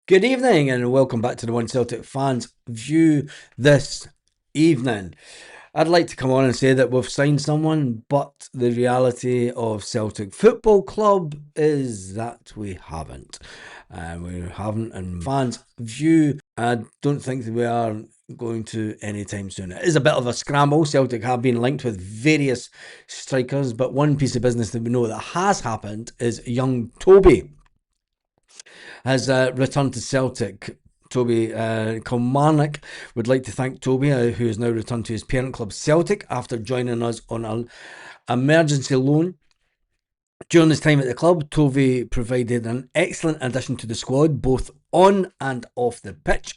Good evening and welcome back to the One Celtic Fans View this evening. I'd like to come on and say that we've signed someone, but the reality of Celtic Football Club is that we haven't. We haven't, and fans view, I don't think that we are going to anytime soon. It is a bit of a scramble. Celtic have been linked with various strikers, but one piece of business that we know that has happened is young Toby has returned to Celtic. Toby Kilmarnock would like to thank Toby, who has now returned to his parent club Celtic after joining us on an emergency loan. During his time at the club, Tovey provided an excellent addition to the squad, both on and off the pitch,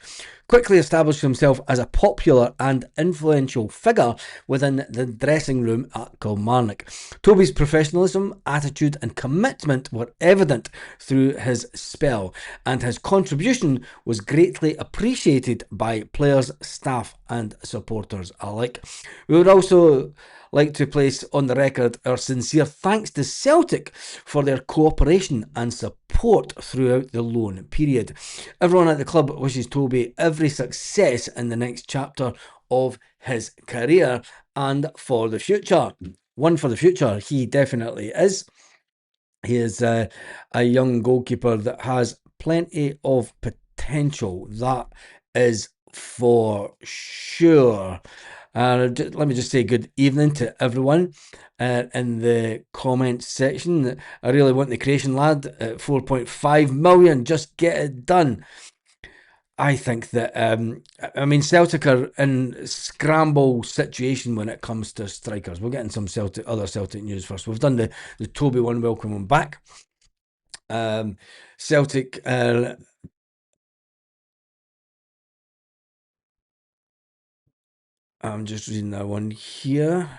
quickly established himself as a popular and influential figure within the dressing room at Kilmarnock. Tovey's professionalism, attitude and commitment were evident through his spell, and his contribution was greatly appreciated by players, staff and supporters alike. We would also like to place on the record our sincere thanks to Celtic for their cooperation and support throughout the loan period. Everyone at the club wishes Toby every success in the next chapter of his career and for the future. One for the future, he definitely is. He is a young goalkeeper that has plenty of potential. That is for sure. Let me just say good evening to everyone in the comments section. I really want the creation lad at 4.5 million. Just get it done. I think that Celtic are in scramble situation when it comes to strikers. We'll get in some other Celtic news first. We've done the Toby one. Welcome him back. Celtic. I'm just reading that one here.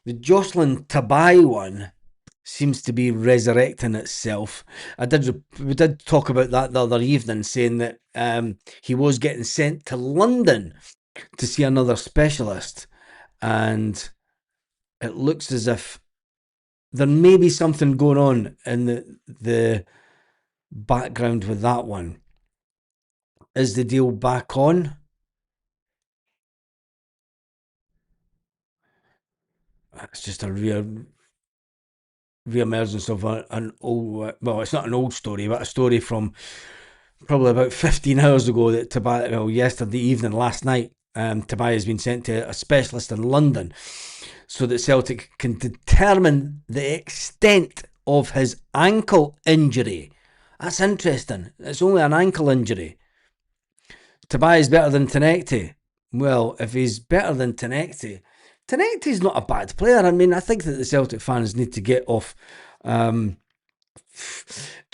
The Jocelyn Tabai one seems to be resurrecting itself. We did talk about that the other evening, saying that he was getting sent to London to see another specialist, and it looks as if there may be something going on in the background with that one. Is the deal back on? It's just a re-emergence of an old, well, it's not an old story, but a story from probably about 15 hours ago that Tobias, well, yesterday evening, last night, Tobias has been sent to a specialist in London so that Celtic can determine the extent of his ankle injury. That's interesting. It's only an ankle injury. Tobias better than Tenecti. Well, if he's better than Tenecti's not a bad player. I mean, I think that the Celtic fans need to get off. Jim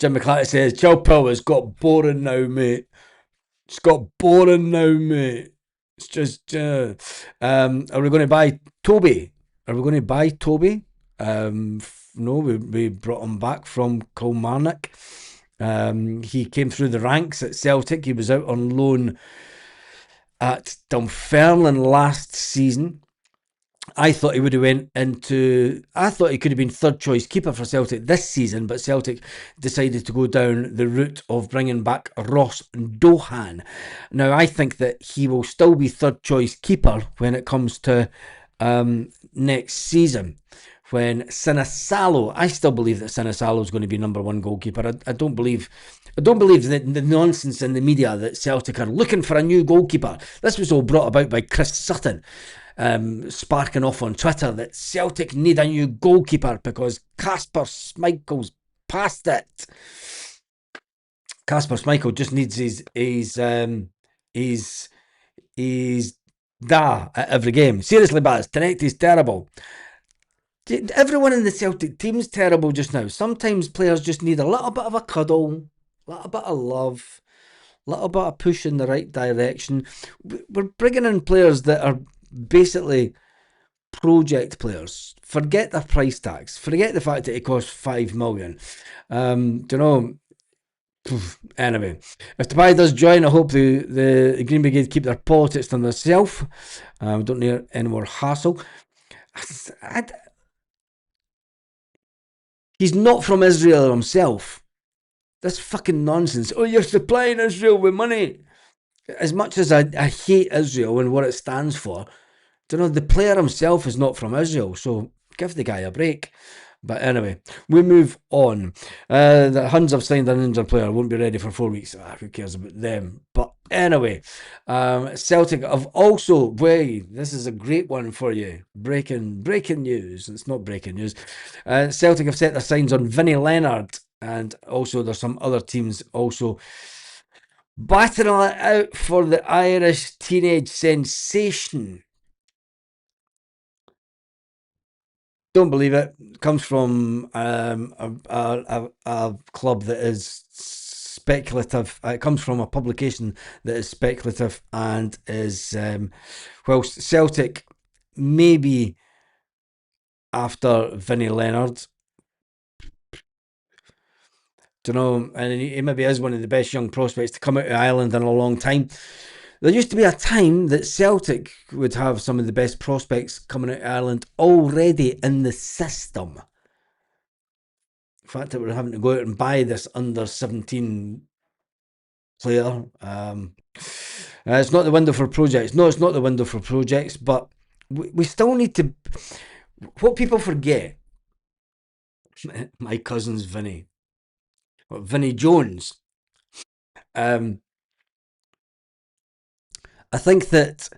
McClatchy says, Chilpel has got boring now, mate. It's got boring now, mate. It's just, are we going to buy Toby? Are we going to buy Toby? No, we brought him back from Kilmarnock. He came through the ranks at Celtic. He was out on loan at Dunfermline last season. I thought he would have went into. I thought he could have been third choice keeper for Celtic this season, but Celtic decided to go down the route of bringing back Ross Dohan. Now I think that he will still be third choice keeper when it comes to next season. When Sinisalo, I still believe that Sinisalo is going to be number one goalkeeper. I don't believe the nonsense in the media that Celtic are looking for a new goalkeeper. This was all brought about by Chris Sutton, sparking off on Twitter that Celtic need a new goalkeeper because Kasper Schmeichel's past it. Kasper Schmeichel just needs his da at every game. Seriously, Baz, tonight is terrible. Everyone in the Celtic team's terrible just now. Sometimes players just need a little bit of a cuddle, a little bit of love, a little bit of push in the right direction. We're bringing in players that are basically project players. Forget the price tags. Forget the fact that it costs 5 million. Do you know? Anyway, if Dubai does join, I hope the Green Brigade keep their politics to themselves. Don't need any more hassle. I, He's not from Israel himself. That's fucking nonsense. Oh, you're supplying Israel with money. As much as I hate Israel and what it stands for, do you know, the player himself is not from Israel, so give the guy a break. But anyway, we move on. The Huns have signed an injured player, won't be ready for 4 weeks. Who cares about them? But anyway, Celtic have also, wait, this is a great one for you. Breaking news. It's not breaking news. Celtic have set their signs on Vinnie Leonard, and also there's some other teams also battling it out for the Irish teenage sensation. Don't believe it. Comes from a club that is speculative. It comes from a publication that is speculative and is, whilst Celtic maybe after Vinnie Leonard, do you know, and he maybe is one of the best young prospects to come out of Ireland in a long time. There used to be a time that Celtic would have some of the best prospects coming out of Ireland already in the system. The fact that we're having to go out and buy this under 17 player. It's not the window for projects. No, it's not the window for projects, but we still need to. What people forget, my cousin's Vinnie Jones. I think that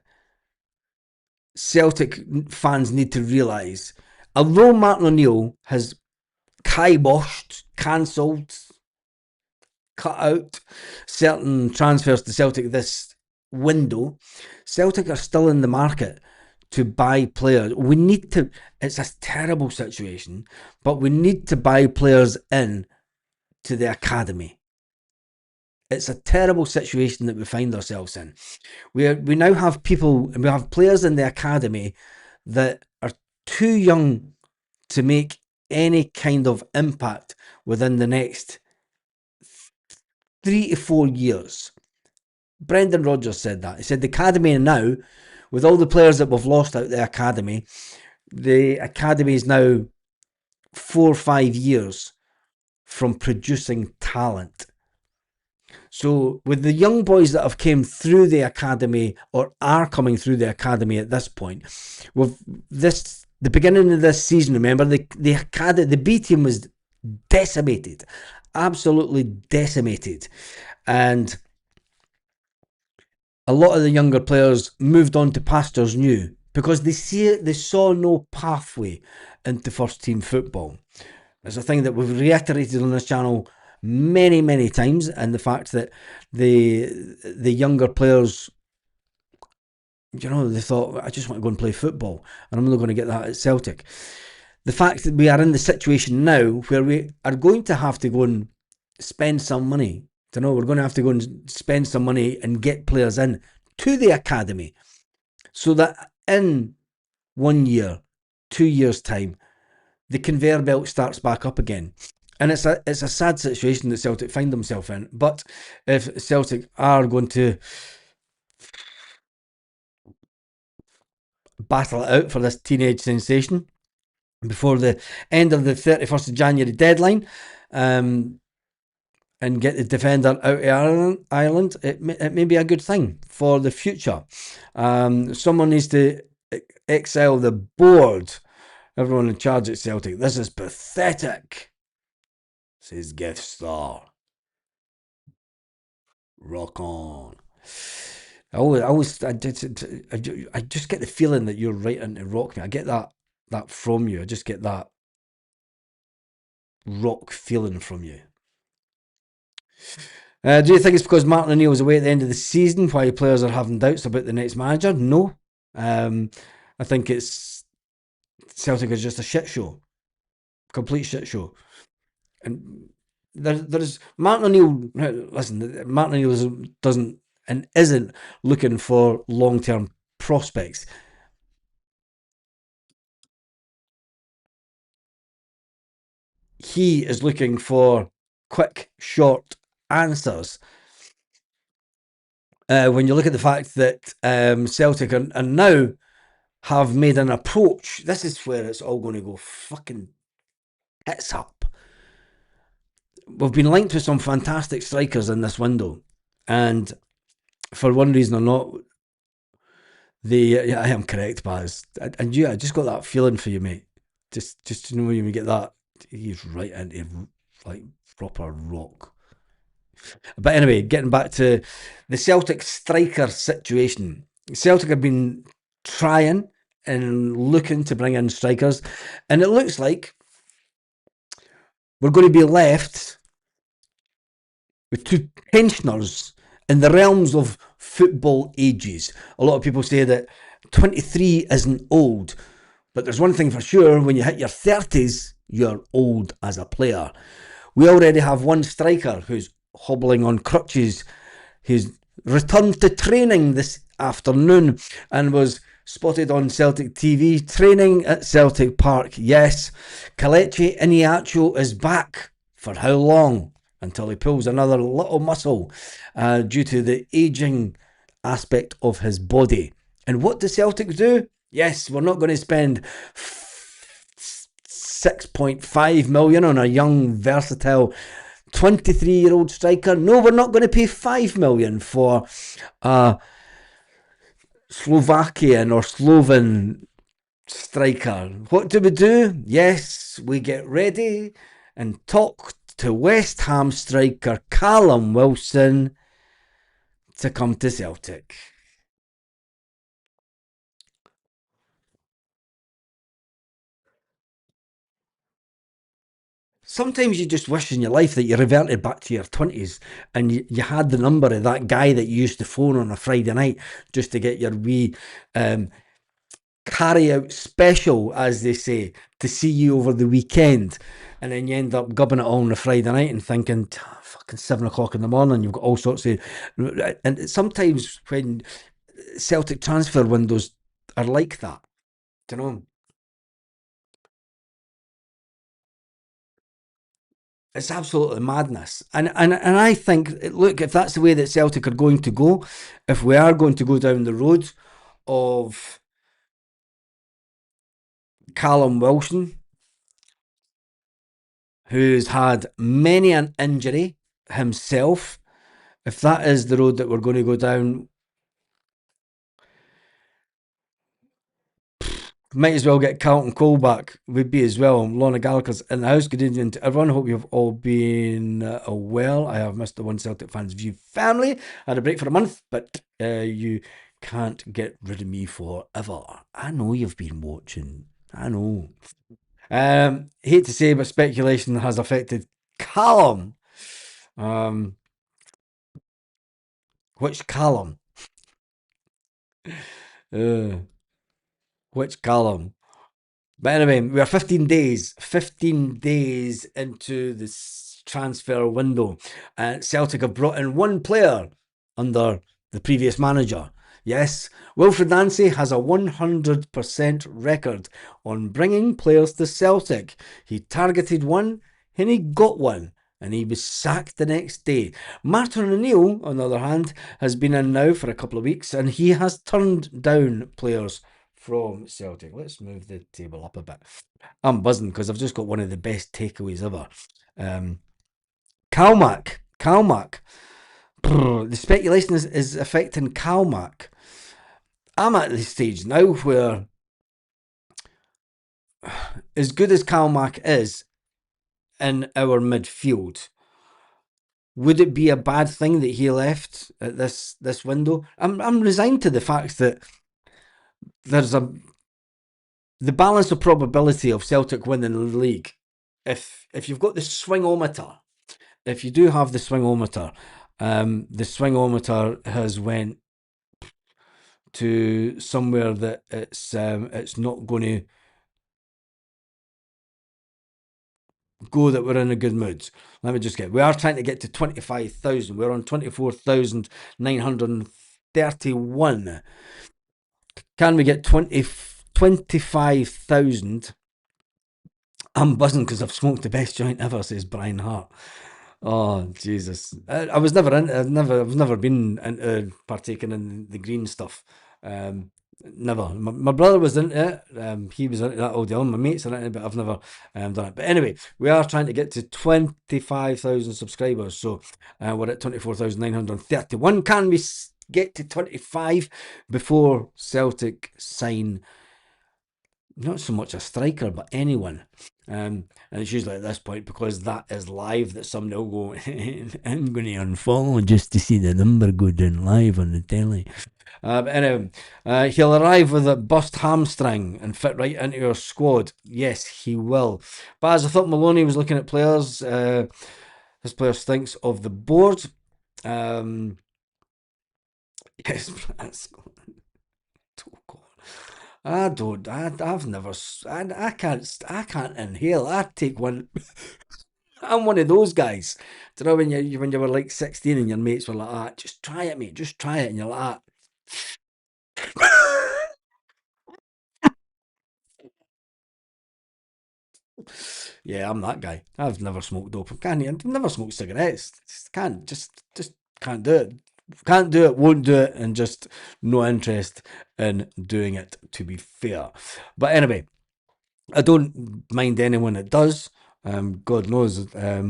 Celtic fans need to realise, although Martin O'Neill has kiboshed, cancelled, cut out certain transfers to Celtic this window, Celtic are still in the market to buy players. We need to, it's a terrible situation, but we need to buy players in to the academy. It's a terrible situation that we find ourselves in. We now have people, and we have players in the academy that are too young to make any kind of impact within the next 3 to 4 years. Brendan Rodgers said that. He said the academy now, with all the players that we've lost out the academy is now 4 or 5 years from producing talent. So with the young boys that have came through the academy or are coming through the academy at this point, with this the beginning of this season, remember the B team was decimated, absolutely decimated, and a lot of the younger players moved on to pastures new because they saw no pathway into first team football. It's a thing that we've reiterated on this channel many times, and the fact that the younger players, you know, they thought, I just want to go and play football, and I'm not going to get that at Celtic. The fact that we are in the situation now where we are going to have to go and spend some money. You know, we're going to have to go and spend some money and get players in to the academy, so that in 1 year, 2 years time, the conveyor belt starts back up again. And it's a sad situation that Celtic find themselves in. But if Celtic are going to battle it out for this teenage sensation before the end of the 31st of January deadline, and get the defender out of Ireland, it may be a good thing for the future. Someone needs to exile the board. Everyone in charge at Celtic. This is pathetic, says Gift Star. Rock on. I just get the feeling that you're writing to rock me. I get that from you. I just get that rock feeling from you. Do you think it's because Martin O'Neill was away at the end of the season why players are having doubts about the next manager? No. I think it's Celtic is just a shit show. Complete shit show. And there's Martin O'Neill. Listen, Martin O'Neill doesn't and isn't looking for long-term prospects. He is looking for quick, short answers. When you look at the fact that Celtic are now have made an approach, this is where it's all going to go fucking tits up. we've been linked with some fantastic strikers in this window, and for one reason or not, yeah, I am correct, Baz. And yeah, I just got that feeling for you, mate. Just to know when you get that, he's right into like proper rock. But anyway, getting back to the Celtic striker situation. Celtic have been trying and looking to bring in strikers, and it looks like we're going to be left with two pensioners in the realms of football ages. A lot of people say that 23 isn't old, but there's one thing for sure: when you hit your 30s, you're old as a player. We already have one striker who's hobbling on crutches. He's returned to training this afternoon and was spotted on Celtic TV training at Celtic Park. Yes, Kelechi Iheanacho is back. For how long? Until he pulls another little muscle due to the ageing aspect of his body. And what do Celtic do? Yes, we're not going to spend 6.5 million on a young, versatile 23-year-old striker. No, we're not going to pay 5 million for a Slovakian or Sloven striker. What do we do? Yes, we get ready and talk to West Ham striker Callum Wilson to come to Celtic. Sometimes you just wish in your life that you reverted back to your 20s and you had the number of that guy that you used to phone on a Friday night just to get your wee carry out special, as they say, to see you over the weekend. And then you end up gubbing it all on a Friday night and thinking, fucking 7 o'clock in the morning, you've got all sorts of. And sometimes when Celtic transfer windows are like that, you know, it's absolutely madness. And I think, look, if that's the way that Celtic are going to go, if we are going to go down the road of Callum Wilson, who's had many an injury himself, if that is the road that we're going to go down, might as well get Carlton Cole back. Would be as well. Lorna Gallagher's in the house. Good evening to everyone. Hope you've all been well. I have missed the One Celtic Fans View family. I had a break for a month, but you can't get rid of me forever. I know you've been watching. I know. Hate to say, but speculation has affected Callum. Which Callum? Uh, which Callum? But anyway, we are 15 days into this transfer window. Celtic have brought in one player under the previous manager. Yes, Wilfred Nancy has a 100% record on bringing players to Celtic. He targeted one and he got one, and he was sacked the next day. Martin O'Neill, on the other hand, has been in now for a couple of weeks, and he has turned down players from Celtic. Let's move the table up a bit. I'm buzzing because I've just got one of the best takeaways ever. Calmac. The speculation is affecting Calmac. I'm at the stage now where, as good as Calmac is in our midfield, would it be a bad thing that he left at this window? I'm resigned to the fact that there's the balance of probability of Celtic winning the league. If you've got the swingometer, if you do have the swingometer, the swingometer has went to somewhere that it's not going to go that we're in a good mood. Let me just we are trying to get to 25,000. We're on 24,931. Can we get 25,000? I'm buzzing because I've smoked the best joint ever, says Brian Hart. Oh Jesus! I've never been into partaking in the green stuff. Never. My brother was into it. He was into that all day long. My mates are into it, but I've never done it. But anyway, we are trying to get to 25,000 subscribers. So we're at 24,931. Can we get to 25 before Celtic sign not so much a striker, but anyone? And it's usually at this point, because that is live, that somebody will go, I'm going to unfollow just to see the number go down live on the telly. But anyway, he'll arrive with a bust hamstring and fit right into your squad. Yes, he will. But as I thought Maloney was looking at players, his player stinks of the board. Yes, that's I don't. I've never. I can't inhale. I take one. I'm one of those guys. Do you know when you were like 16 and your mates were like, "Ah, just try it, mate. Just try it," and you're like, "Ah." Yeah, I'm that guy. I've never smoked dope. I've never smoked cigarettes. Just can't do it. Can't do it, won't do it, and just no interest in doing it, to be fair. But anyway, I don't mind anyone that does. God knows, I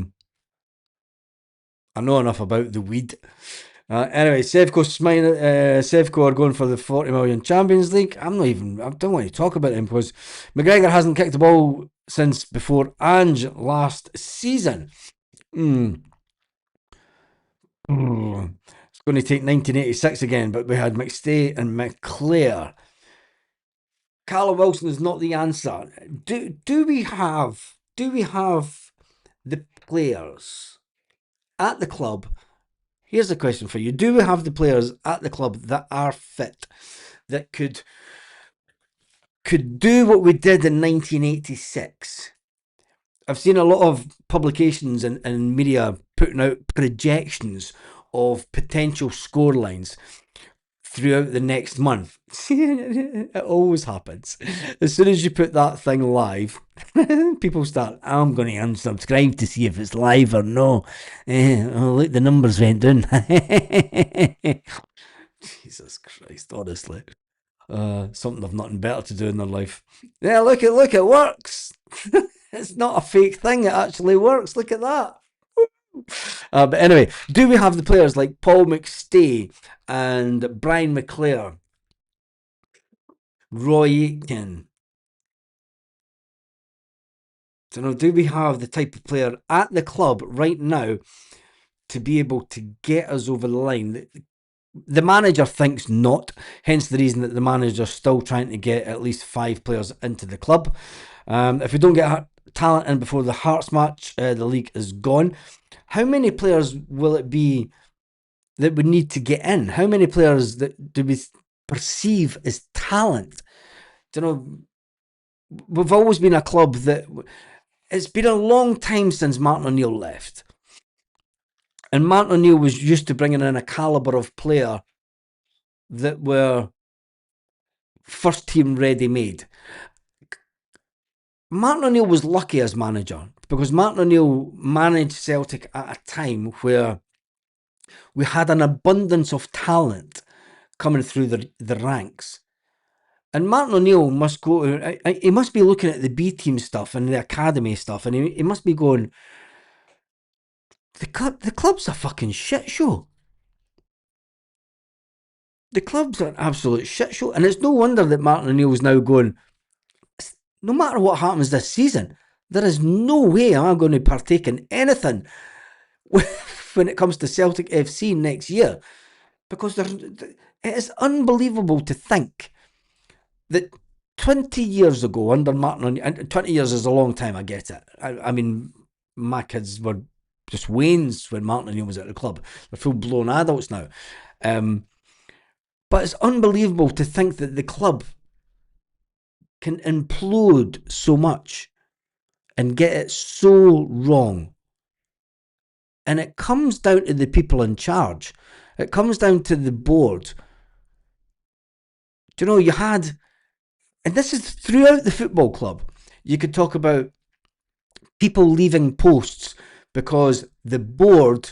know enough about the weed. Anyway, Sevco are going for the 40 million Champions League. I don't want to talk about him because McGregor hasn't kicked the ball since before Ange last season. Mm. It's going to take 1986 again, but we had McStay and McClare. Callum Wilson is not the answer. Do we have the players at the club? Here's a question for you. Do we have the players at the club that are fit, that could do what we did in 1986? I've seen a lot of publications and media putting out projections of potential scorelines throughout the next month. It always happens. As soon as you put that thing live, people start, I'm going to unsubscribe to see if it's live or no. Oh, look, the numbers went down. Jesus Christ, honestly. Something they've nothing better to do in their life. Yeah, look, it works. It's not a fake thing, it actually works. Look at that. But anyway, do we have the players like Paul McStay and Brian McClare, Roy Aitken? Do we have the type of player at the club right now to be able to get us over the line? The manager thinks not, hence the reason that the manager's still trying to get at least 5 players into the club. If we don't get talent in before the Hearts match, the league is gone. How many players will it be that we need to get in? How many players that do we perceive as talent? We've always been a club that it's been a long time since Martin O'Neill left. And Martin O'Neill was used to bringing in a calibre of player that were first team ready made. Martin O'Neill was lucky as manager because Martin O'Neill managed Celtic at a time where we had an abundance of talent coming through the ranks. And Martin O'Neill must he must be looking at the B team stuff and the academy stuff, and he must be going, the club's a fucking shit show. The club's an absolute shit show. And it's no wonder that Martin O'Neill's now going, no matter what happens this season, there is no way I'm going to partake in anything when it comes to Celtic FC next year. Because it is unbelievable to think that 20 years ago under Martin O'Neill, and 20 years is a long time, I get it. I mean, my kids were just wains when Martin O'Neill was at the club. They're full-blown adults now. But it's unbelievable to think that the club can implode so much and get it so wrong. And it comes down to the people in charge. It comes down to the board. You had, and this is throughout the football club, you could talk about people leaving posts because the board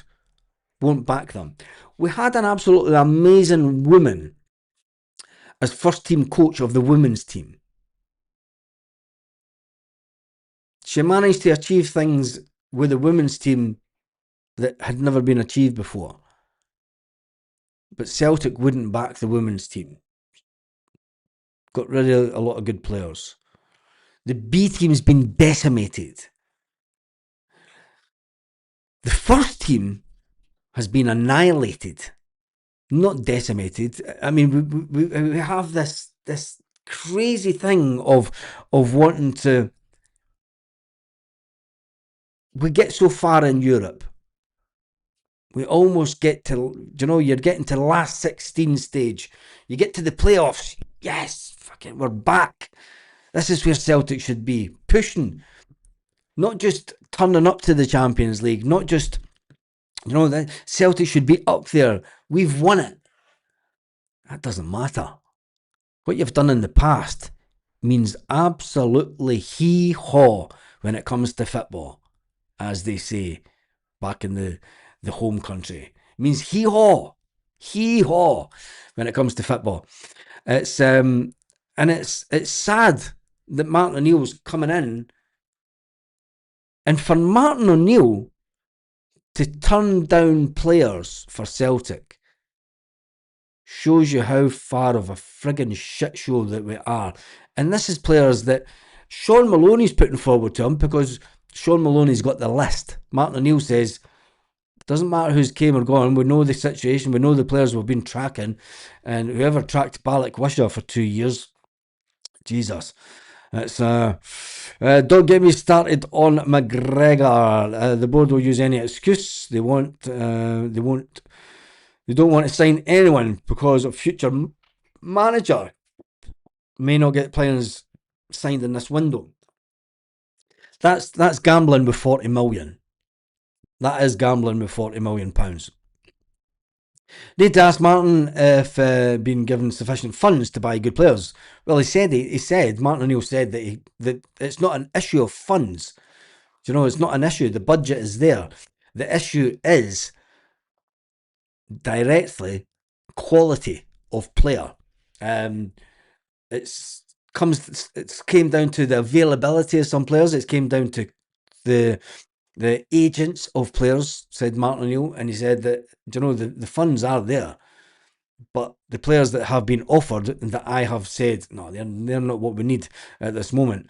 won't back them. We had an absolutely amazing woman as first team coach of the women's team. She managed to achieve things with the women's team that had never been achieved before. But Celtic wouldn't back the women's team. Got rid of a lot of good players. The B team's been decimated. The first team has been annihilated, not decimated. I mean, we have this crazy thing of wanting to. We get so far in Europe. We almost get to, you're getting to the last 16 stage. You get to the playoffs. Yes, fucking, we're back. This is where Celtic should be. Pushing. Not just turning up to the Champions League. Not just, the Celtic should be up there. We've won it. That doesn't matter. What you've done in the past means absolutely hee-haw when it comes to football, as they say back in the home country. It means hee-haw when it comes to football. It's and it's sad that Martin O'Neill's coming in, and for Martin O'Neill to turn down players for Celtic shows you how far of a friggin' shit show that we are. And this is players that Sean Maloney's putting forward to him, because Sean Maloney's got the list. Martin O'Neill says, doesn't matter who's came or gone, we know the situation, we know the players we've been tracking, and whoever tracked Balak Wishaw for 2 years, Jesus. It's don't get me started on McGregor. The board will use any excuse. They don't want to sign anyone because of future manager may not get players signed in this window. That's gambling with 40 million. That is gambling with £40 million. Need to ask Martin if been given sufficient funds to buy good players. Well, he said Martin O'Neill said that it's not an issue of funds. It's not an issue. The budget is there. The issue is directly quality of player. It's came down to the availability of some players. It's came down to the agents of players, said Martin O'Neill, and he said that the funds are there, but the players that have been offered and that I have said no, they're not what we need at this moment.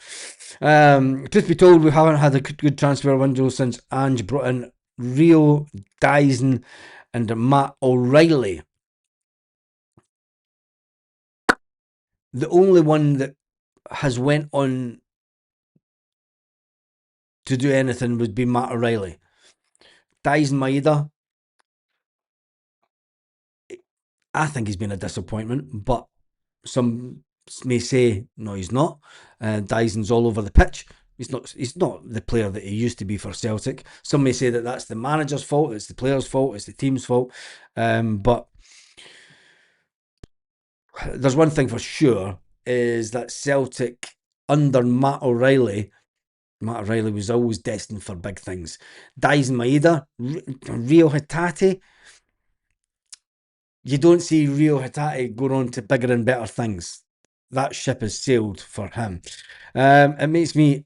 Truth be told, we haven't had a good transfer window since Ange brought in Rio, Dyson, and Matt O'Reilly. The only one that has went on to do anything would be Matt O'Reilly. Dyson Maeda, I think he's been a disappointment, but some may say no, he's not. Dyson's all over the pitch. He's not the player that he used to be for Celtic. Some may say that that's the manager's fault, it's the player's fault, it's the team's fault. But there's one thing for sure, is that Celtic under Matt O'Reilly was always destined for big things. Dyson Maeda, Rio Hatate, you don't see Rio Hatate going on to bigger and better things. That ship has sailed for him. It makes me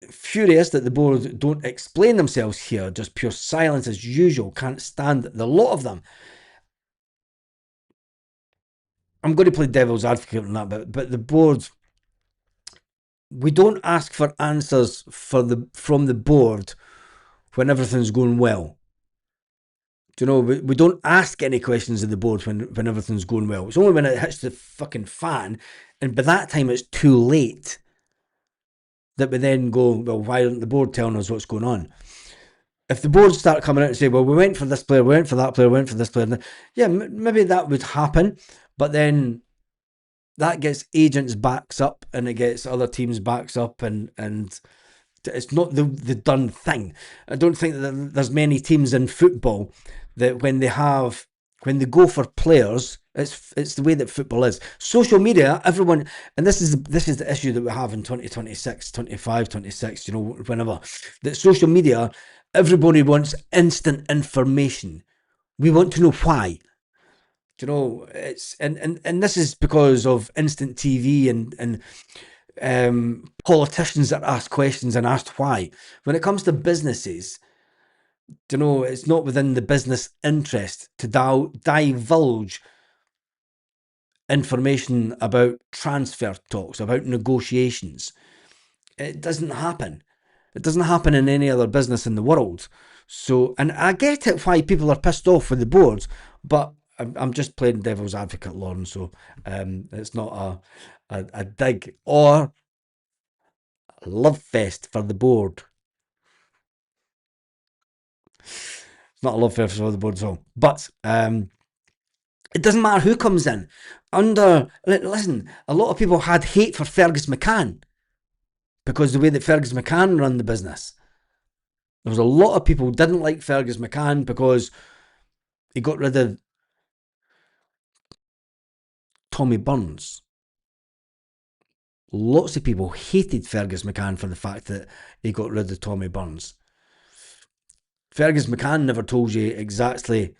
furious that the board don't explain themselves here. Just pure silence as usual. Can't stand the lot of them. I'm going to play devil's advocate on that, but the board, we don't ask for answers from the board when everything's going well. We don't ask any questions of the board when everything's going well. It's only when it hits the fucking fan, and by that time it's too late, that we then go, well, why aren't the board telling us what's going on? If the board start coming out and say, well, we went for this player, we went for that player, we went for this player, yeah, maybe that would happen, but then that gets agents' backs up, and it gets other teams' backs up, and it's not the done thing. I don't think that there's many teams in football that when they go for players, it's the way that football is. Social media, everyone, and this is the issue that we have in 2026, 25, 26, whenever. That social media, everybody wants instant information. We want to know why. Do you know, it's and this is because of instant TV and politicians that ask questions and asked why. When it comes to businesses, do you know, it's not within the business interest to divulge information about transfer talks, about negotiations. It doesn't happen. It doesn't happen in any other business in the world. So, and I get it why people are pissed off with the board, but I'm just playing devil's advocate, Lauren. So, it's not a dig or love fest for the board. It's not a love fest for the board at all. But it doesn't matter who comes in. Listen, a lot of people had hate for Fergus McCann because the way that Fergus McCann run the business. There was a lot of people didn't like Fergus McCann because he got rid of Tommy Burns. Lots of people hated Fergus McCann for the fact that he got rid of Tommy Burns. Fergus McCann never told you exactly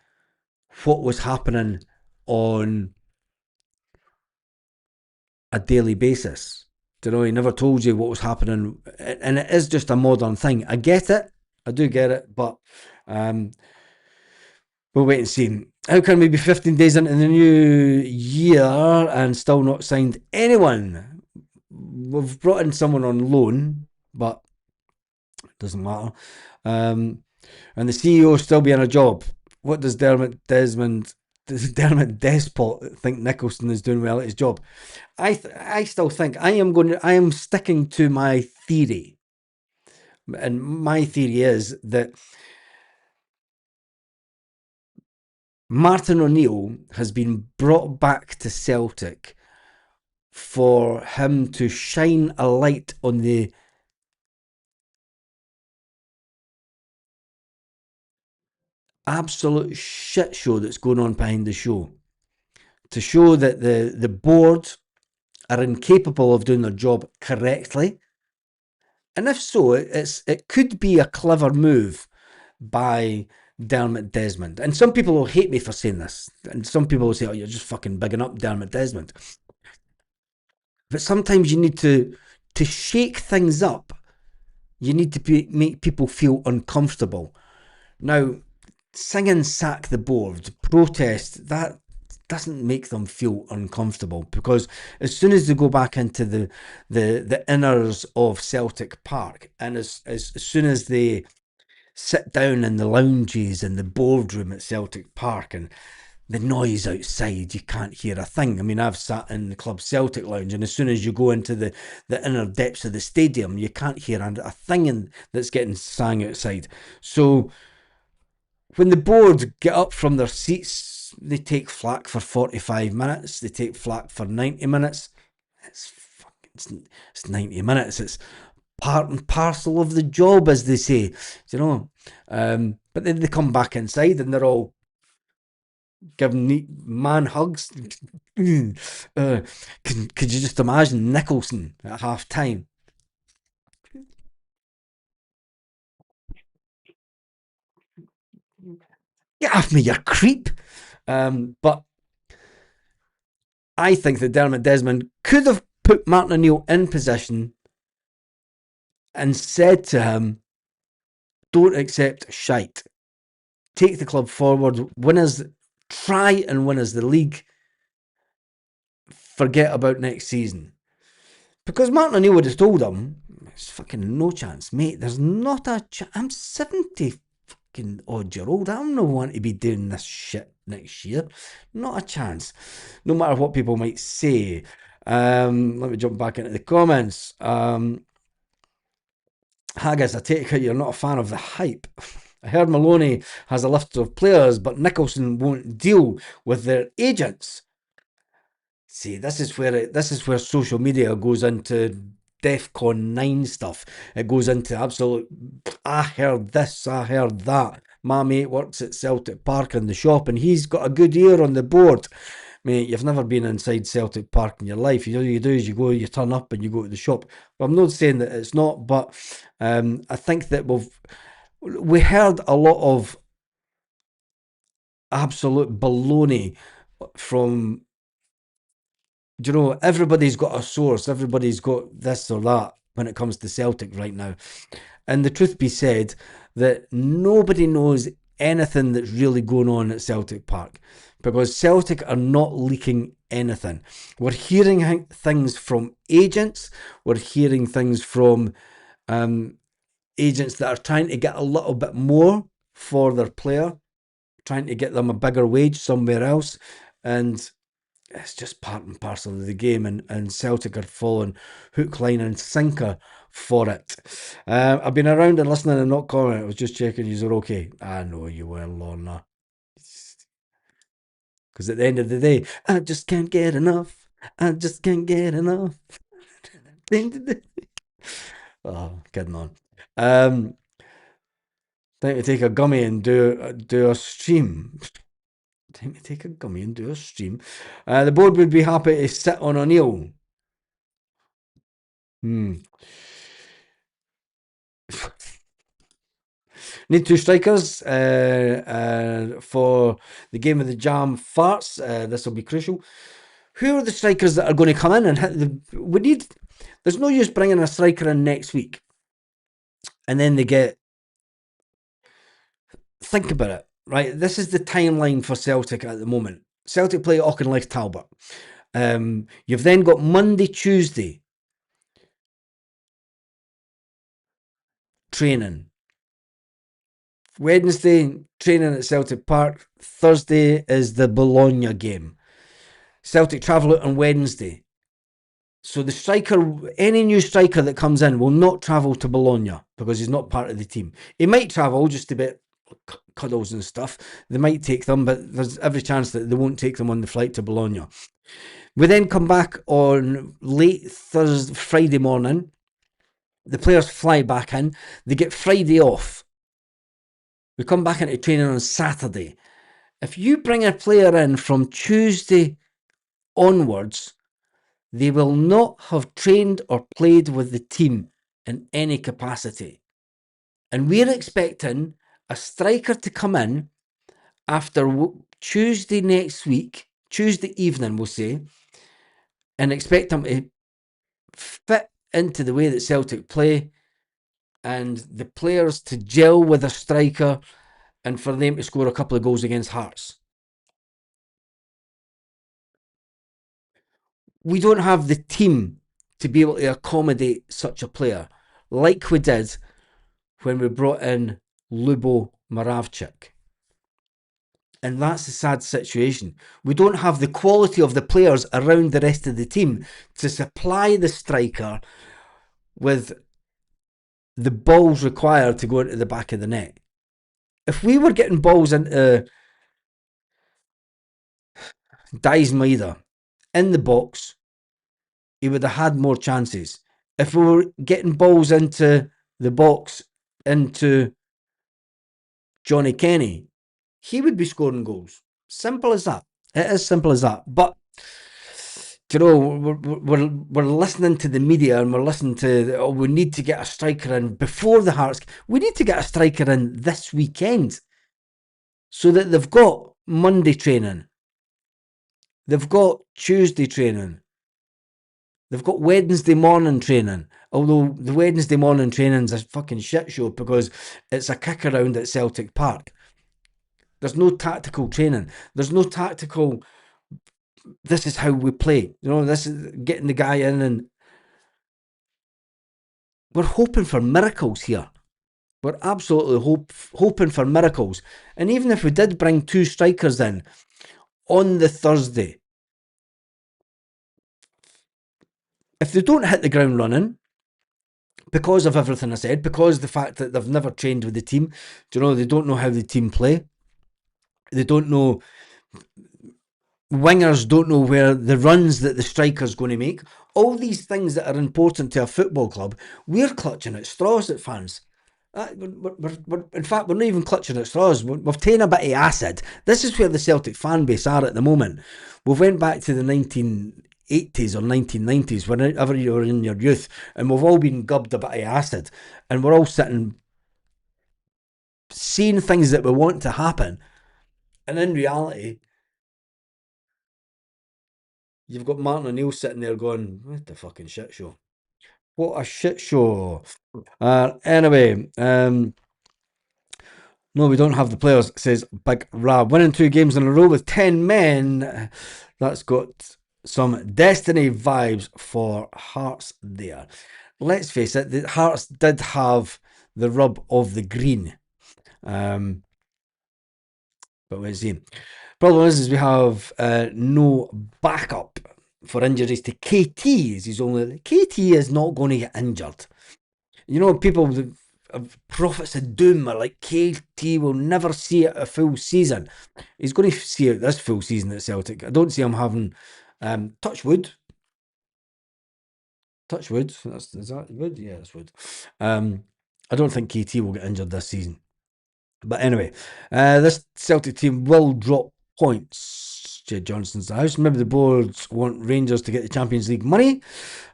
what was happening on a daily basis. You know, he never told you what was happening, and it is just a modern thing. I get it, I do get it, but we'll wait and see. How can we be 15 days into the new year and still not signed anyone? We've brought in someone on loan, but it doesn't matter. And the CEO still be in a job. What does Dermot Despot think Nicholson is doing well at his job? I still think I am sticking to my theory. And my theory is that Martin O'Neill has been brought back to Celtic for him to shine a light on the absolute shit show that's going on behind the show. To show that the board are incapable of doing their job correctly. And if so, it could be a clever move by Dermot Desmond. And some people will hate me for saying this. And some people will say, oh, you're just fucking bigging up Dermot Desmond. But sometimes you need to shake things up. You need to make people feel uncomfortable. Now, singing sack the board, protest, that doesn't make them feel uncomfortable, because as soon as they go back into the inners of Celtic Park, and as soon as they sit down in the lounges in the boardroom at Celtic Park, and the noise outside, you can't hear a thing. I mean, I've sat in the Club Celtic lounge, and as soon as you go into the inner depths of the stadium, you can't hear a thing that's getting sang outside. So when the board get up from their seats, they take flack for 45 minutes, they take flack for 90 minutes. It's 90 minutes. It's part and parcel of the job, as they say, you know. But then they come back inside and they're all giving neat man hugs. Could you just imagine Nicholson at half time? Get off me, you creep. But I think that Dermot Desmond could have put Martin O'Neill in position and said to him, don't accept shite. Take the club forward. Try and win us the league. Forget about next season. Because Martin O'Neill would have told him, there's fucking no chance, mate. There's not a chance. I'm 70 fucking odd year old. I'm not want to be doing this shit next year. Not a chance. No matter what people might say. Let me jump back into the comments. Haggis, I take it you're not a fan of the hype. I heard Maloney has a list of players, but Nicholson won't deal with their agents. See, this is where social media goes into DEFCON 9 stuff. It goes into absolute, I heard this, I heard that. My mate works at Celtic Park in the shop and he's got a good ear on the board. Mate, you've never been inside Celtic Park in your life. All you do is you turn up and you go to the shop. But I'm not saying that it's not, but I think that we heard a lot of absolute baloney from, everybody's got a source, everybody's got this or that when it comes to Celtic right now. And the truth be said, that nobody knows anything that's really going on at Celtic Park, because Celtic are not leaking anything. We're hearing things from agents, we're hearing things from agents that are trying to get a little bit more for their player, trying to get them a bigger wage somewhere else. And it's just part and parcel of the game, and Celtic are falling hook, line, and sinker for it. I've been around and listening and not commenting. I was just checking you are okay. I know you were, Lorna. Because at the end of the day, I just can't get enough. I just can't get enough. Oh, kidding on. Time to take a gummy and do a stream. Time to take a gummy and do a stream. The board would be happy to sit on O'Neill. Need two strikers for the game of the Jam farts. This will be crucial. Who are the strikers that are going to come in and hit the? There's no use bringing a striker in next week, and then they get. Think about it, right? This is the timeline for Celtic at the moment. Celtic play Auchinleck Talbot. You've then got Monday, Tuesday training. Wednesday, training at Celtic Park. Thursday is the Bologna game. Celtic travel out on Wednesday. So the striker, any new striker that comes in will not travel to Bologna because he's not part of the team. He might travel just to bit cuddles and stuff. They might take them, but there's every chance that they won't take them on the flight to Bologna. We then come back on late Friday morning. The players fly back in. They get Friday off. We come back into training on Saturday. If you bring a player in from Tuesday onwards, they will not have trained or played with the team in any capacity. And we're expecting a striker to come in after Tuesday next week, Tuesday evening, we'll say, and expect them to fit into the way that Celtic play and the players to gel with a striker and for them to score a couple of goals against Hearts. We don't have the team to be able to accommodate such a player like we did when we brought in Lubo Moravchik. And that's a sad situation. We don't have the quality of the players around the rest of the team to supply the striker with the balls required to go into the back of the net. If we were getting balls into Dies Maida in the box, he would have had more chances. If we were getting balls into the box, into Johnny Kenny, he would be scoring goals. Simple as that. It is simple as that. But we're listening to the media and we're listening to, we need to get a striker in before the Hearts. We need to get a striker in this weekend so that they've got Monday training. They've got Tuesday training. They've got Wednesday morning training. Although the Wednesday morning training's a fucking shit show because it's a kick around at Celtic Park. There's no tactical training. There's no tactical, this is how we play. This is getting the guy in, and we're hoping for miracles here. We're absolutely hoping for miracles. And even if we did bring two strikers in on the Thursday, if they don't hit the ground running, because of everything I said, because the fact that they've never trained with the team, they don't know how the team play. They don't know, wingers don't know where the runs that the striker's going to make. All these things that are important to a football club, we're clutching at straws at fans. In fact, we're not even clutching at straws. We've taken a bit of acid. This is where the Celtic fan base are at the moment. We went back to the 1980s or 1990s, whenever you were in your youth, and we've all been gubbed a bit of acid, and we're all sitting seeing things that we want to happen, and in reality, you've got Martin O'Neill sitting there going, what the fucking shit show? What a shit show. Anyway, no, we don't have the players, says Big Rab. Winning 2 games in a row with 10 men. That's got some Destiny vibes for Hearts there. Let's face it, the Hearts did have the rub of the green. But we'll see. Problem is we have no backup for injuries to KT. KT is not going to get injured. You know, people of prophets of doom are like, KT will never see it a full season. He's going to see it this full season at Celtic. I don't see him having touch wood. Touch wood. Is that wood? Yeah, that's wood. I don't think KT will get injured this season. But anyway, this Celtic team will drop points. Jed Johnson's the house. Maybe the boards want Rangers to get the Champions League money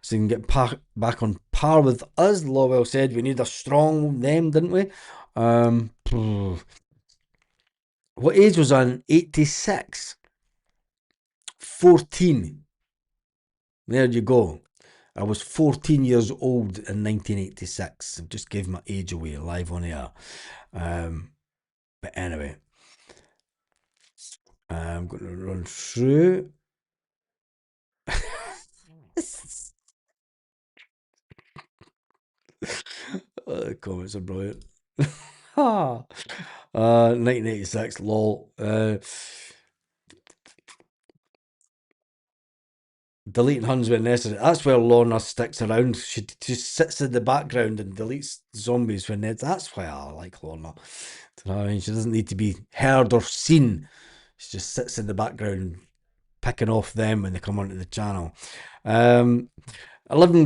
so they can get back on par with us. Lowell said we need a strong them, didn't we? What age was I in 86? 14. There you go. I was 14 years old in 1986. I've just gave my age away live on air. But anyway, I'm going to run through. The comments are brilliant. 1986, lol. Deleting Huns when necessary. That's where Lorna sticks around. She just sits in the background and deletes zombies when necessary. That's why I like Lorna. You know what I mean? She doesn't need to be heard or seen. She just sits in the background picking off them when they come onto the channel. 11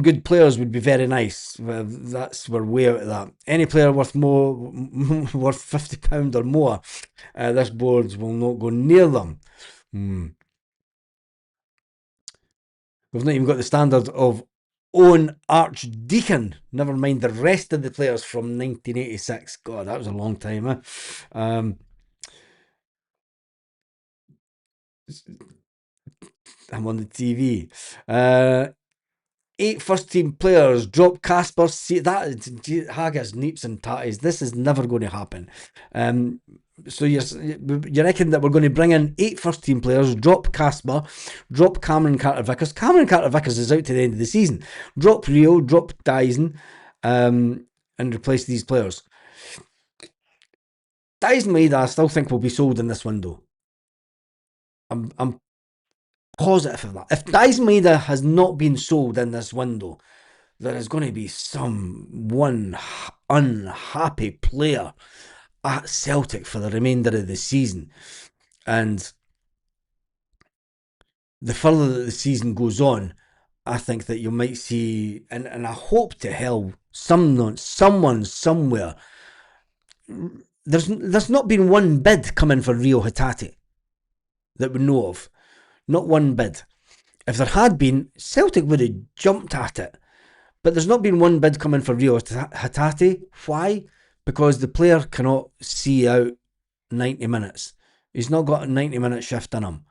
good players would be very nice. We're way out of that. Any player worth worth £50 or more, this board will not go near them. We've not even got the standard of Owen Archdeacon. Never mind the rest of the players from 1986. God, that was a long time. I'm on the TV. 8 first-team players drop Casper. See that Haggis, Neeps, and Tatties. This is never going to happen. So you reckon that we're going to bring in 8 first-team players, drop Casper, drop Cameron Carter-Vickers. Cameron Carter-Vickers is out to the end of the season. Drop Rio, drop Dyson, and replace these players. Dyson Maeda, I still think will be sold in this window. I'm positive of that. If Dyson Maeda has not been sold in this window, there is going to be one unhappy player at Celtic for the remainder of the season. And the further that the season goes on, I think that you might see, and I hope to hell, someone somewhere. There's not been one bid coming for Rio Hatate that we know of. Not one bid. If there had been, Celtic would have jumped at it. But there's not been one bid coming for Rio Hatate. Why? Because the player cannot see out 90 minutes. He's not got a 90-minute shift in him.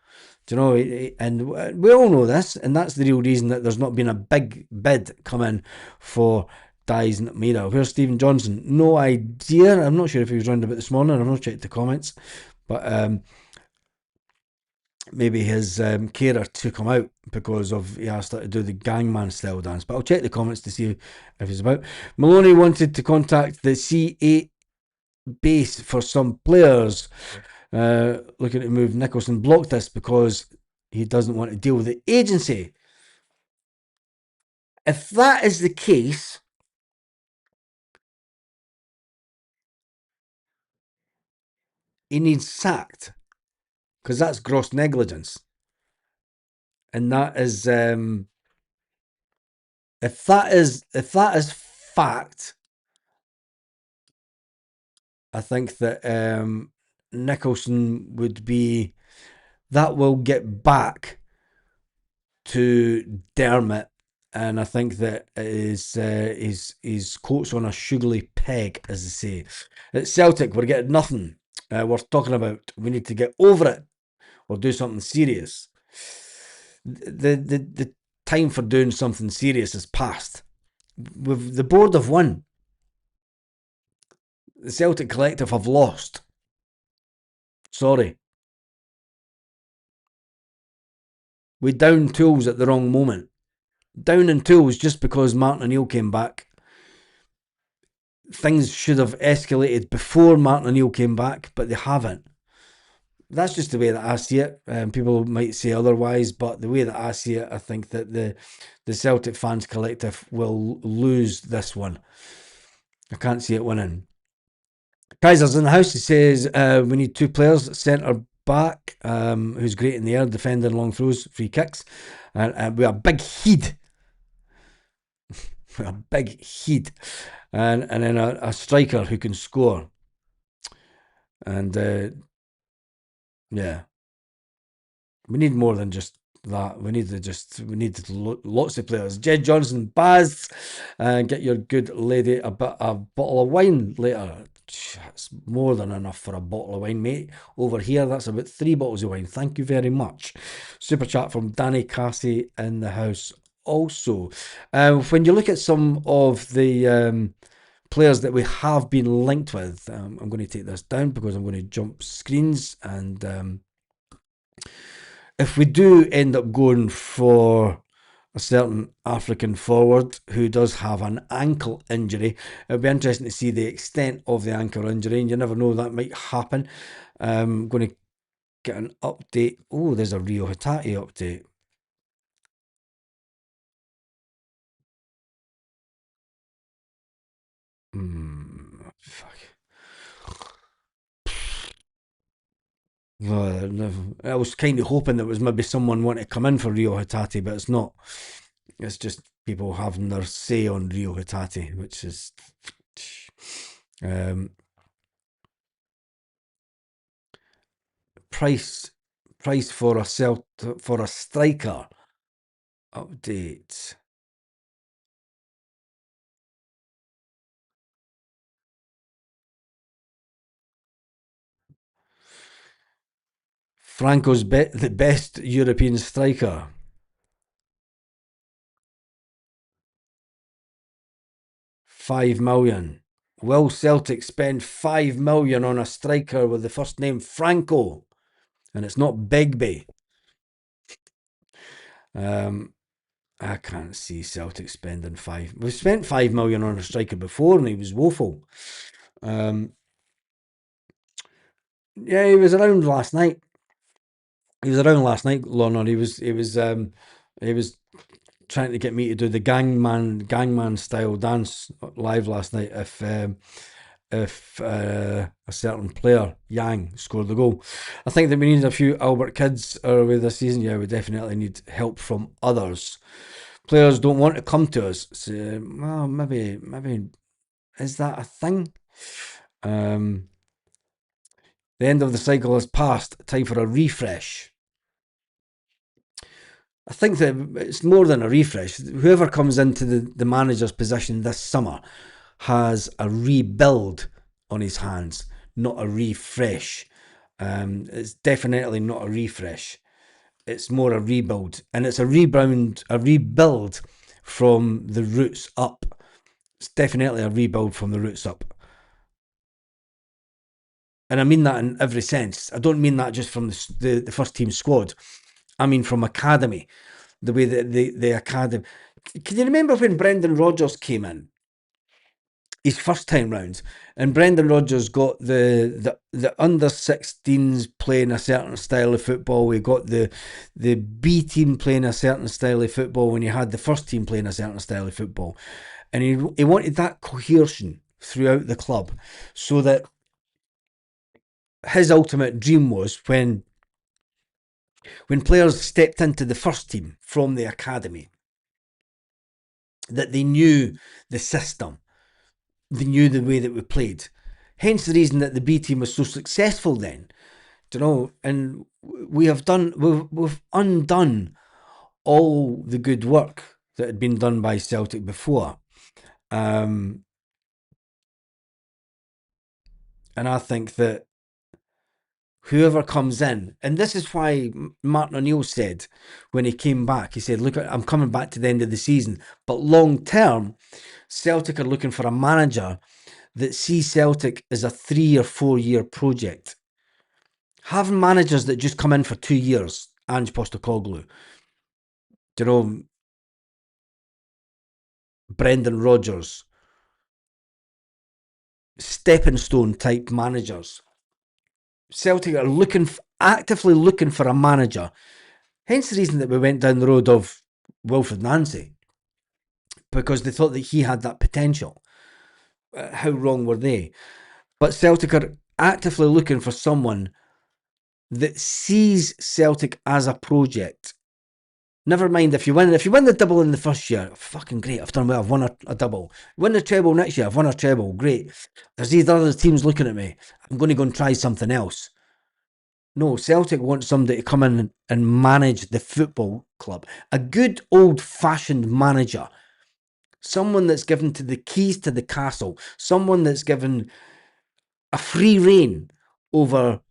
Do you know? And we all know this, and that's the real reason that there's not been a big bid coming for Dyson Maeda. Where's Stephen Johnson? No idea. I'm not sure if he was round about this morning. I've not checked the comments. But maybe his carer took him out because he asked her to do the gangman style dance. But I'll check the comments to see if he's about. Maloney wanted to contact the C8 base for some players. Looking to move Nicholson. Blocked this because he doesn't want to deal with the agency. If that is the case, he needs sacked because that's gross negligence. And that is if that is fact, I think that Nicholson would be, that will get back to Dermot, and I think that his coat's on a sugary peg, as they say. At Celtic, we're getting nothing. We're talking about we need to get over it or do something serious. The time for doing something serious is past. The board have won. The Celtic collective have lost. Sorry. We downed tools at the wrong moment. Down in tools just because Martin O'Neill came back. Things should have escalated before Martin O'Neill came back, but they haven't. That's just the way that I see it. People might say otherwise, but the way that I see it, I think that the Celtic fans collective will lose this one. I can't see it winning. Kaiser's in the house. He says we need two players, centre back, who's great in the air, defending long throws, free kicks, and we are big heat. A big heat, and then a striker who can score. And yeah, we need more than just that. We need lots of players. Jed Johnson, Baz, get your good lady a bottle of wine later. It's more than enough for a bottle of wine, mate. Over here, that's about 3 bottles of wine. Thank you very much. Super chat from Danny Cassie in the house. Also, when you look at some of the players that we have been linked with, I'm going to take this down because I'm going to jump screens, and if we do end up going for a certain African forward who does have an ankle injury, it'll be interesting to see the extent of the ankle injury, and you never know, that might happen. I'm going to get an update. Oh, there's a Rio Hatate update. Fuck. I was kind of hoping there was maybe someone wanting to come in for Rio Hatate, but it's not. It's just people having their say on Rio Hatate, which is um, price for a striker update. Franco's the best European striker. 5 million. Will Celtic spend 5 million on a striker with the first name Franco? And it's not Begbie. I can't see Celtic spending five. We've spent 5 million on a striker before, and he was woeful. Yeah, he was around last night. Lorna. He was trying to get me to do the gangman style dance live last night if a certain player, Yang, scored the goal. I think that we need a few Albert kids early this season. Yeah, we definitely need help from others. Players don't want to come to us. So, well, maybe is that a thing? The end of the cycle has passed. Time for a refresh. I think that it's more than a refresh. Whoever comes into the manager's position this summer has a rebuild on his hands, not a refresh. It's definitely not a refresh. It's more a rebuild, and it's a rebuild from the roots up. It's definitely a rebuild from the roots up. And I mean that in every sense. I don't mean that just from the first team squad. I mean from academy, the way that the academy. Can you remember when Brendan Rodgers came in, his first time round, and Brendan Rodgers got the under 16s playing a certain style of football. We got the B team playing a certain style of football when you had the first team playing a certain style of football, and he wanted that cohesion throughout the club, so that his ultimate dream was when players stepped into the first team from the academy, that they knew the system, they knew the way that we played. Hence the reason that the B team was so successful then. Do you know? And we've undone all the good work that had been done by Celtic before. And I think that whoever comes in, and this is why Martin O'Neill said when he came back, he said, look, I'm coming back to the end of the season, but long term, Celtic are looking for a manager that sees Celtic as a 3 or 4 year project. Having managers that just come in for 2 years, Ange Postecoglou, you know, Brendan Rodgers, stepping stone type managers. Celtic are actively looking for a manager. Hence the reason that we went down the road of Wilfred Nancy, because they thought that he had that potential. How wrong were they? But Celtic are actively looking for someone that sees Celtic as a project. Never mind if you win the double in the first year, fucking great, I've done well, I've won a double. Win the treble next year, I've won a treble, great. There's these other teams looking at me, I'm going to go and try something else. No, Celtic want somebody to come in and manage the football club. A good old-fashioned manager. Someone that's given to the keys to the castle. Someone that's given a free rein over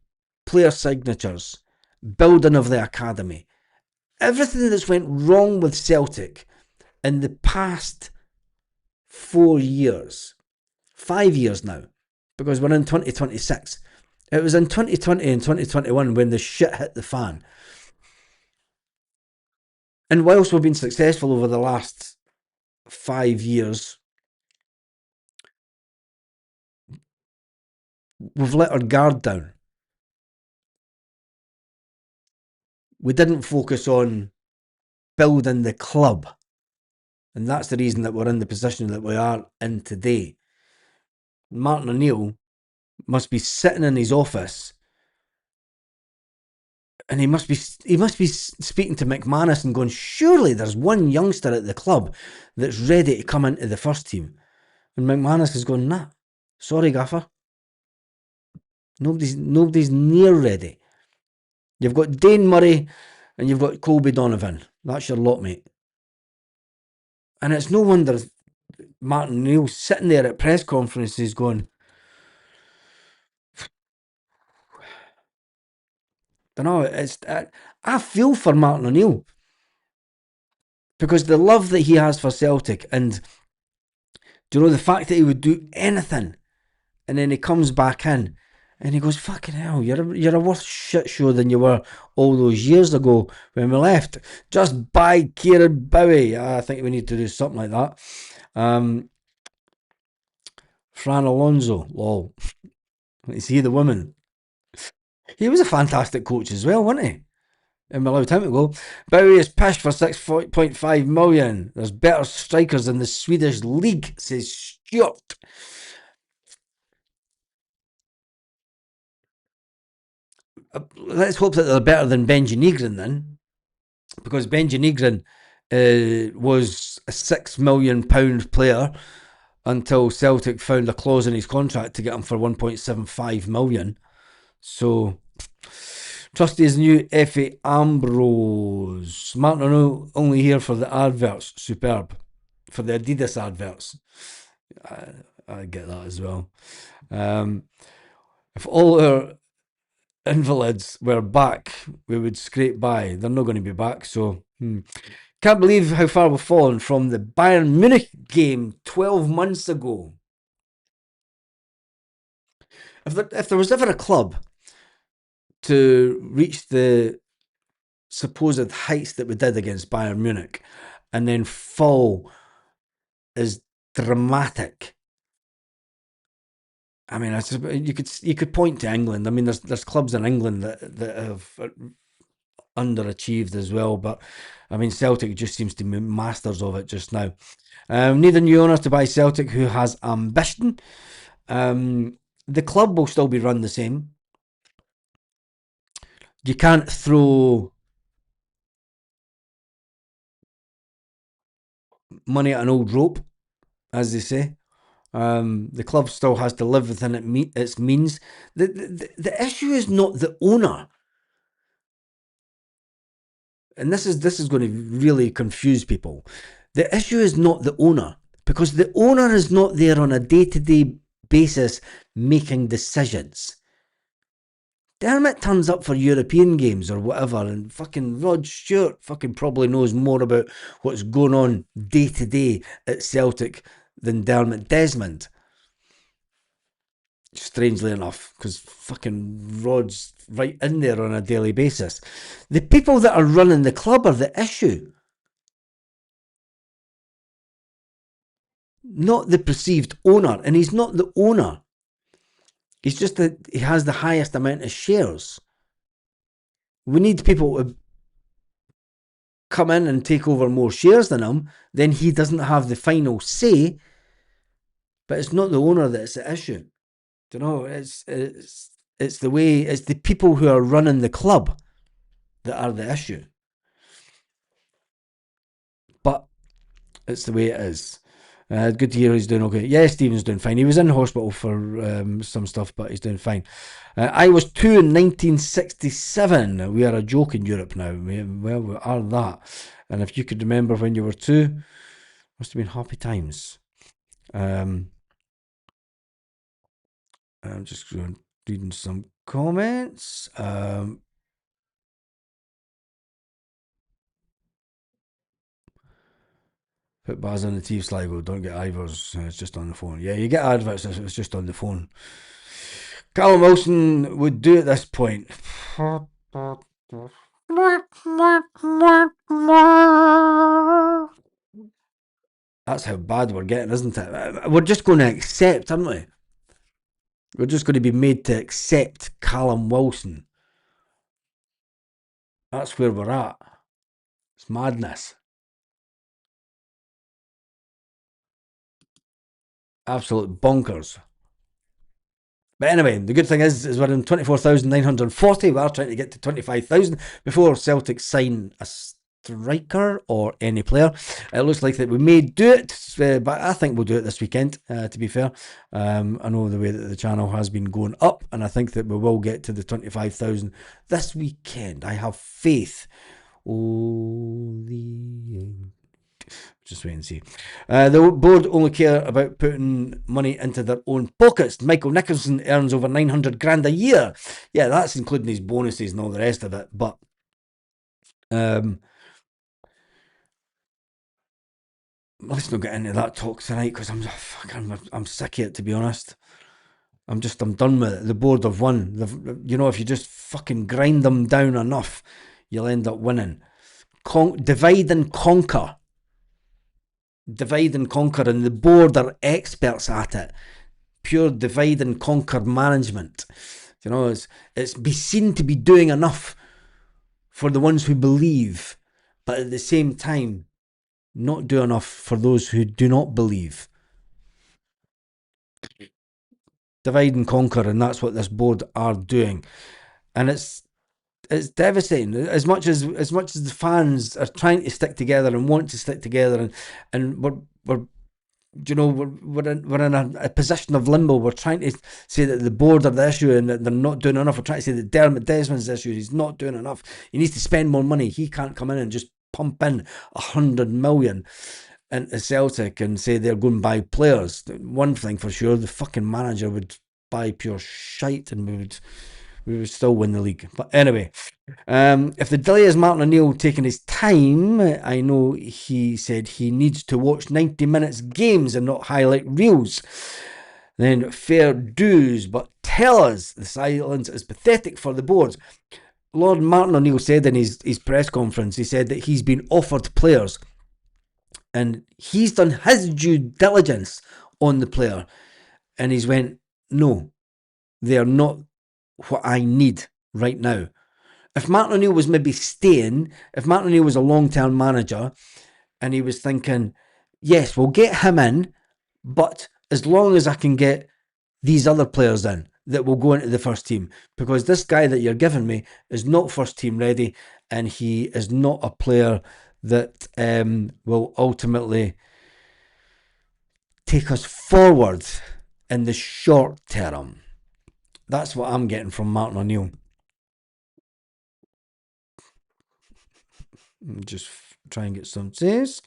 player signatures, building of the academy. Everything that's went wrong with Celtic in the past 4 years, 5 years now, because we're in 2026. It was in 2020 and 2021 when the shit hit the fan. And whilst we've been successful over the last 5 years, we've let our guard down. We didn't focus on building the club. And that's the reason that we're in the position that we are in today. Martin O'Neill must be sitting in his office and he must be speaking to McManus and going, surely there's one youngster at the club that's ready to come into the first team. And McManus is going, nah, sorry, Gaffer. Nobody's near ready. You've got Dane Murray and you've got Colby Donovan. That's your lot, mate. And it's no wonder Martin O'Neill's sitting there at press conferences going, I feel for Martin O'Neill because the love that he has for Celtic, and do you know the fact that he would do anything, and then he comes back in and he goes, fucking hell, you're a worse shit show than you were all those years ago when we left. Just buy Kieran Bowie. I think we need to do something like that. Fran Alonso, lol. Is he the woman? He was a fantastic coach as well, wasn't he? And we allowed him to go. Bowie is pushed for 6.5 million. There's better strikers in the Swedish league, says Stuart. Let's hope that they're better than Benji Nygren then, because Benji Nygren was a £6 million player until Celtic found a clause in his contract to get him for 1.75 million. So, Trusty's new Effie Ambrose. Martin O'Neill only here for the adverts. Superb. For the Adidas adverts. I get that as well. If all our invalids were back, we would scrape by. They're not going to be back, so can't believe how far we've fallen from the Bayern Munich game 12 months ago. If there was ever a club to reach the supposed heights that we did against Bayern Munich and then fall as dramatic, I mean, you could point to England. I mean, there's clubs in England that have underachieved as well, but I mean, Celtic just seems to be masters of it just now. Need a new owner to buy Celtic who has ambition. The club will still be run the same. You can't throw money at an old rope, as they say. The club still has to live within its means. The issue is not the owner. And this is going to really confuse people. The issue is not the owner, because the owner is not there on a day-to-day basis making decisions. Dermot turns up for European games or whatever, and fucking Rod Stewart fucking probably knows more about what's going on day to day at Celtic than Dermot Desmond. Strangely enough, because fucking Rod's right in there on a daily basis. The people that are running the club are the issue, not the perceived owner. And he's not the owner. He's just that he has the highest amount of shares. We need people to come in and take over more shares than him. Then he doesn't have the final say, but it's not the owner that's the issue. Do you know? It's the way, it's the people who are running the club that are the issue. But it's the way it is. Good to hear he's doing okay. Yeah, Stephen's doing fine. He was in hospital for some stuff, but he's doing fine. I was 2 in 1967. We are a joke in Europe now. Well, we are that. And if you could remember when you were 2, must have been happy times. I'm just reading some comments. Put Baz on the TV Sligo. Don't get Ivers. It's just on the phone. Yeah, you get adverts. It's just on the phone. Callum Wilson would do at this point. That's how bad we're getting, isn't it? We're just going to accept, aren't we? We're just going to be made to accept Callum Wilson. That's where we're at. It's madness. Absolute bonkers. But anyway, the good thing is we're in 24,940. We are trying to get to 25,000 before Celtic sign a striker or any player. It looks like that we may do it, but I think we'll do it this weekend, to be fair. I know the way that the channel has been going up, and I think that we will get to the 25,000 this weekend. I have faith. Just wait and see. The board only care about putting money into their own pockets. Michael Nicholson earns over 900 grand a year. Yeah, that's including his bonuses and all the rest of it. But let's not get into that talk tonight because I'm sick of it, to be honest. I'm done with it. The board have won. If you just fucking grind them down enough, you'll end up winning. Divide and conquer. Divide and conquer, and the board are experts at it. Pure divide and conquer management. It's be seen to be doing enough for the ones who believe, but at the same time, not do enough for those who do not believe. Divide and conquer, and that's what this board are doing. And it's devastating. As much as the fans are trying to stick together and want to stick together, and we're we're in a position of limbo. We're trying to say that the board are the issue and that they're not doing enough. We're trying to say that Dermot Desmond's the issue. He's not doing enough. He needs to spend more money. He can't come in and just pump in 100 million into Celtic and say they're going to buy players. One thing for sure, the fucking manager would buy pure shite and we would still win the league. But anyway, if the delay is Martin O'Neill taking his time, I know he said he needs to watch 90 minutes games and not highlight reels. Then fair dues, but tell us the silence is pathetic for the boards. Lord Martin O'Neill said in his press conference, he said that he's been offered players and he's done his due diligence on the player and he's went, no, they are not what I need right now. If Martin O'Neill was maybe staying, if Martin O'Neill was a long-term manager and he was thinking, yes, we'll get him in, but as long as I can get these other players in that will go into the first team, because this guy that you're giving me is not first team ready and he is not a player that will ultimately take us forward in the short term. That's what I'm getting from Martin O'Neill. Just try and get some saves.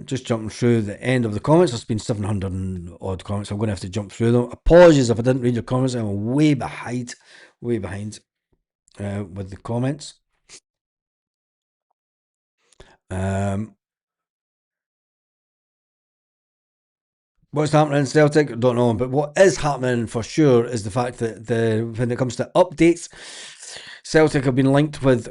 Just jumping through the end of the comments. There's been 700 and odd comments. I'm going to have to jump through them. Apologies if I didn't read your comments. I'm way behind with the comments. What's happening in Celtic? I don't know, but what is happening for sure is the fact that when it comes to updates, Celtic have been linked with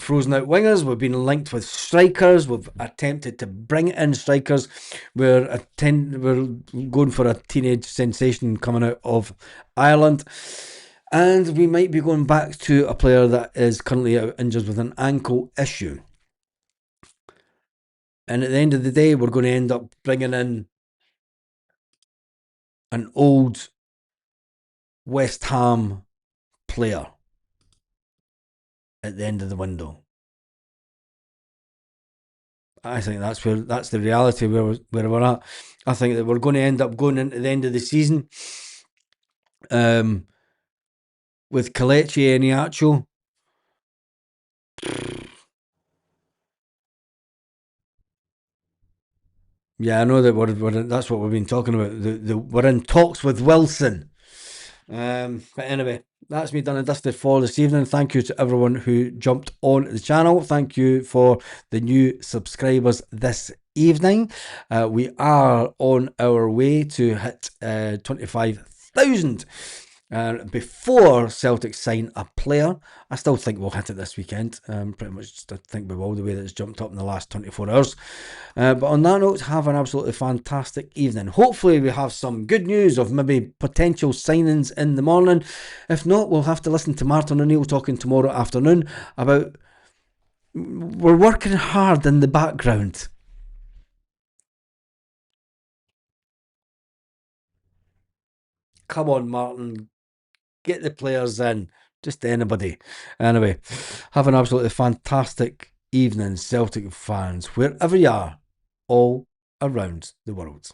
frozen out wingers. We've been linked with strikers. We've attempted to bring in strikers. We're going for a teenage sensation coming out of Ireland. And we might be going back to a player that is currently out injured with an ankle issue. And at the end of the day, we're going to end up bringing in an old West Ham player at the end of the window. I think that's the reality where we're at. I think that we're going to end up going into the end of the season with Kelechi Iheanacho. Yeah, I know that that's what we've been talking about. We're in talks with Wilson. But anyway, that's me done and dusted for this evening. Thank you to everyone who jumped on the channel. Thank you for the new subscribers this evening. We are on our way to hit 25,000 before Celtic sign a player. I still think we'll hit it this weekend. Pretty much, I think we will, the way that it's jumped up in the last 24 hours. But on that note, have an absolutely fantastic evening. Hopefully we have some good news of maybe potential signings in the morning. If not, we'll have to listen to Martin O'Neill talking tomorrow afternoon about we're working hard in the background. Come on, Martin. Get the players in. Just anybody. Anyway, have an absolutely fantastic evening, Celtic fans, wherever you are, all around the world.